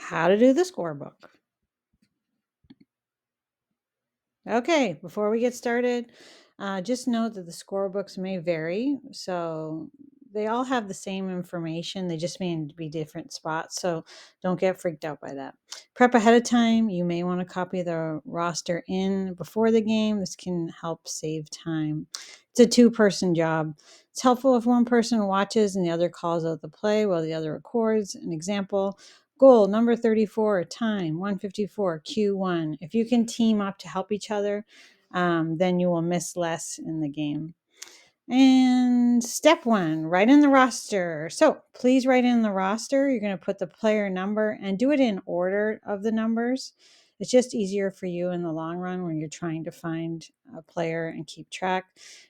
how to do the scorebook. Okay, before we get started, just note that the scorebooks may vary. So they all have the same information, they just may be different spots. So don't get freaked out by that. Prep ahead of time. You may want to copy the roster in before the game. This can help save time. It's a two-person job. It's helpful if one person watches and the other calls out the play while the other records. An example: goal number 34, time 154, Q1. If you can team up to help each other, then you will miss less in the game. And step one, write in the roster. So please write in the roster. You're going to put the player number and do it in order of the numbers. It's just easier for you in the long run when you're trying to find a player and keep track.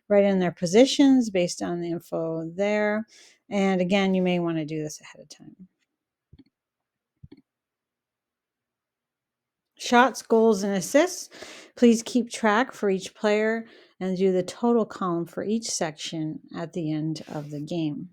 Write in their positions based on the info there. And again, you may want to do this ahead of time. Shots, goals, and assists. Please keep track for each player and do the total column for each section at the end of the game.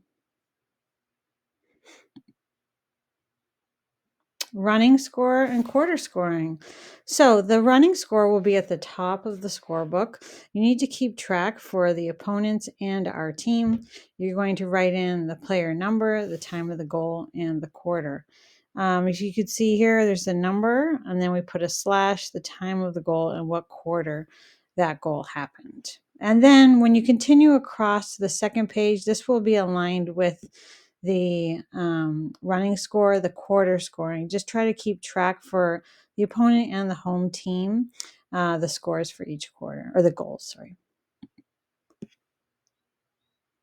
Running score and quarter scoring. So the running score will be at the top of the scorebook. You need to keep track for the opponents and our team. You're going to write in the player number, the time of the goal, and the quarter. As you can see here, there's the number, and then we put a slash, the time of the goal, and what quarter that goal happened. And then when you continue across the second page, this will be aligned with the running score, the quarter scoring. Just try to keep track for the opponent and the home team, the scores for each quarter, or the goals, sorry.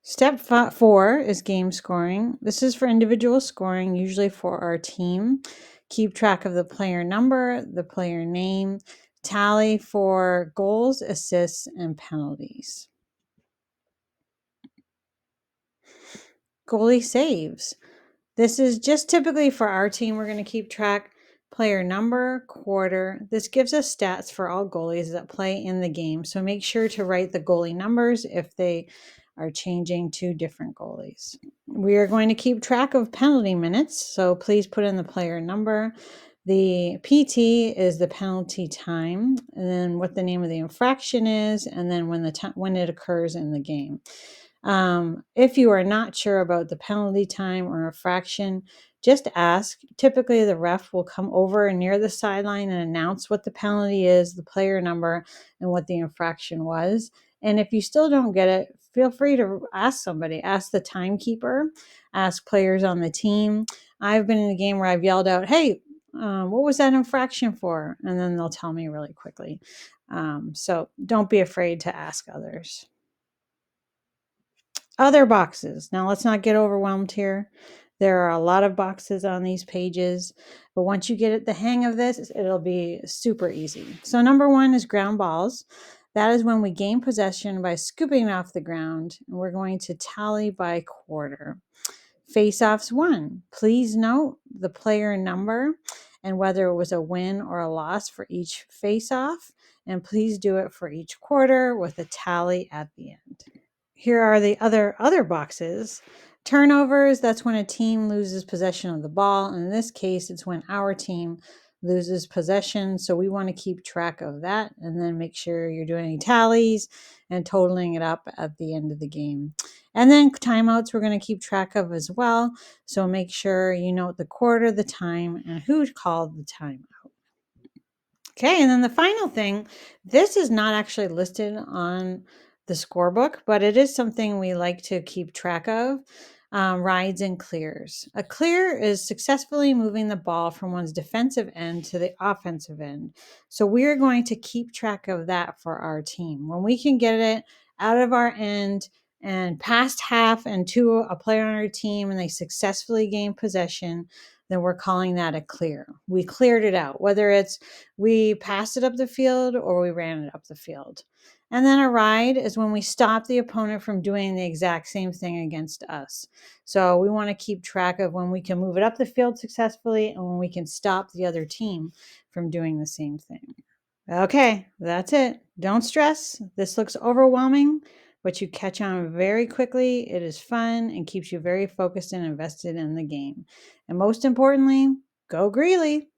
Step 4 is game scoring. This is for individual scoring, usually for our team. Keep track of the player number, the player name, tally for goals, assists, and penalties. Goalie saves. This is just typically for our team. We're going to keep track player number, quarter. This gives us stats for all goalies that play in the game. So make sure to write the goalie numbers if they are changing to different goalies. We are going to keep track of penalty minutes. So please put in the player number. The PT is the penalty time, and then what the name of the infraction is, and then when it occurs in the game. If you are not sure about the penalty time or infraction, just ask. Typically, the ref will come over near the sideline and announce what the penalty is, the player number, and what the infraction was. And if you still don't get it, feel free to ask somebody. Ask the timekeeper, ask players on the team. I've been in a game where I've yelled out, "Hey, what was that infraction for?" And then they'll tell me really quickly. So don't be afraid to ask others. Other boxes. Now let's not get overwhelmed here. There are a lot of boxes on these pages, but once you get the hang of this, it'll be super easy. So number 1 is ground balls. That is when we gain possession by scooping off the ground, and we're going to tally by quarter. Face-offs 1. Please note the player number and whether it was a win or a loss for each face-off, and please do it for each quarter with a tally at the end. Here are the other boxes. Turnovers, that's when a team loses possession of the ball. And in this case, it's when our team loses possession. So we want to keep track of that and then make sure you're doing tallies and totaling it up at the end of the game. And then timeouts we're going to keep track of as well. So make sure you note the quarter, the time, and who called the timeout. Okay, and then the final thing, this is not actually listed on the scorebook, but it is something we like to keep track of. Rides and clears. A clear is successfully moving the ball from one's defensive end to the offensive end. So we're going to keep track of that for our team. When we can get it out of our end and past half and to a player on our team and they successfully gain possession, then we're calling that a clear. We cleared it out, whether it's we passed it up the field or we ran it up the field. And then a ride is when we stop the opponent from doing the exact same thing against us. So we want to keep track of when we can move it up the field successfully and when we can stop the other team from doing the same thing. Okay, that's it. Don't stress. This looks overwhelming, but you catch on very quickly. It is fun and keeps you very focused and invested in the game. And most importantly, Go Greely!